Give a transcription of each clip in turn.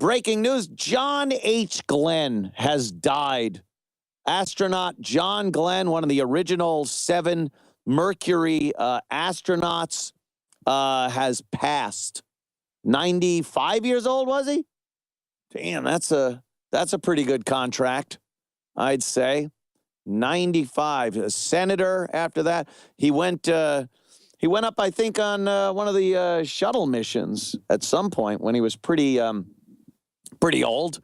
breaking news, John H. Glenn has died. Astronaut John Glenn, one of the original 7 Mercury astronauts, has passed. 95 years old, was he? Damn, that's a pretty good contract, I'd say. 95. A senator after that. He went up, I think, on one of the shuttle missions at some point when he was pretty old.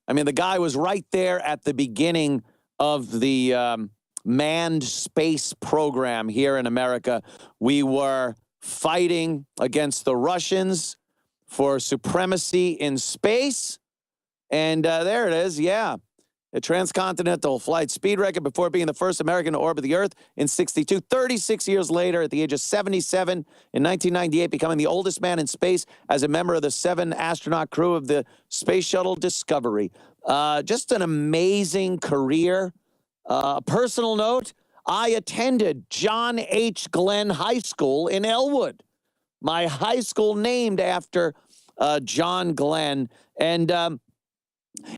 I mean, the guy was right there at the beginning of the manned space program here in America. We were fighting against the Russians for supremacy in space. And there it is, yeah. A transcontinental flight speed record before being the first American to orbit the Earth in 62. 36 years later, at the age of 77, in 1998, becoming the oldest man in space as a member of the 7-astronaut crew of the Space Shuttle Discovery. Just an amazing career. Personal note, I attended John H. Glenn High School in Elwood. My high school named after John Glenn. And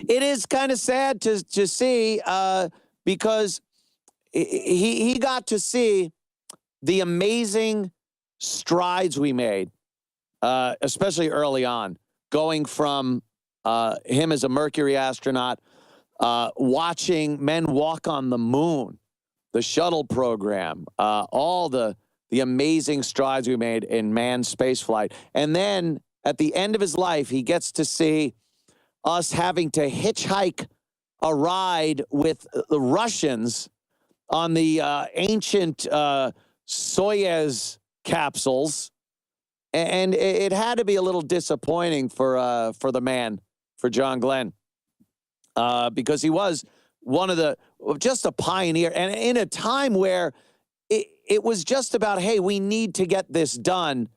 it is kind of sad to see because he got to see the amazing strides we made, especially early on, going from him as a Mercury astronaut, watching men walk on the moon, the shuttle program, all the amazing strides we made in manned spaceflight. And then at the end of his life, he gets to see us having to hitchhike a ride with the Russians on the ancient Soyuz capsules. And it had to be a little disappointing for the man, for John Glenn, because he was just a pioneer. And in a time where it was just about, hey, we need to get this done.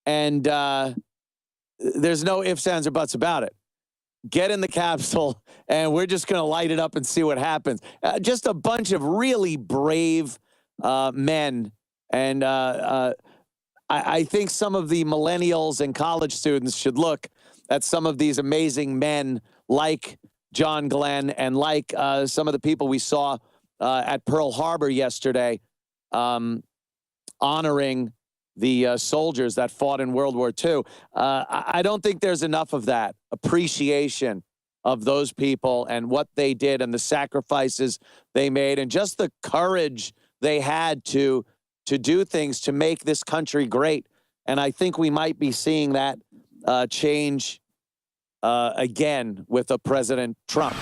And there's no ifs, ands, or buts about it. Get in the capsule, and we're just going to light it up and see what happens. Just a bunch of really brave men. And I think some of the millennials and college students should look at some of these amazing men like John Glenn and like some of the people we saw at Pearl Harbor yesterday, honoring the soldiers that fought in World War II. I don't think there's enough of that appreciation of those people and what they did and the sacrifices they made and just the courage they had to do things to make this country great. And I think we might be seeing that change again with a President Trump.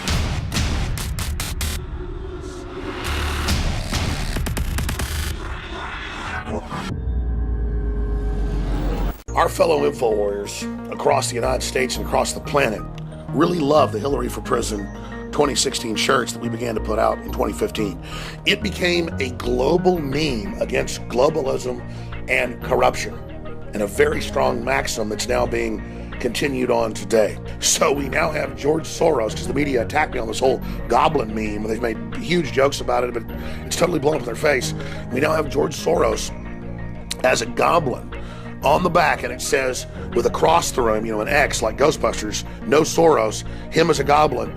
Our fellow info warriors across the United States and across the planet really love the Hillary for Prison 2016 shirts that we began to put out in 2015. It became a global meme against globalism and corruption, and a very strong maxim that's now being continued on today. So we now have George Soros, because the media attacked me on this whole goblin meme, and they've made huge jokes about it, but it's totally blown up in their face. We now have George Soros as a goblin on the back, and it says with a cross through him, an X like Ghostbusters, no Soros, him as a goblin.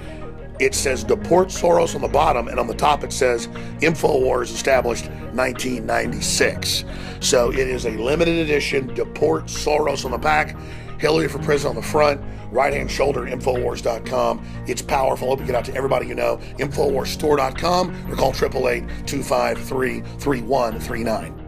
It says deport Soros on the bottom, and on the top it says InfoWars established 1996. So it is a limited edition, deport Soros on the back, Hillary for Prison on the front, right-hand shoulder, Infowars.com. It's powerful. Hope you get out to everybody you know. Infowarsstore.com or call 888-253-3139.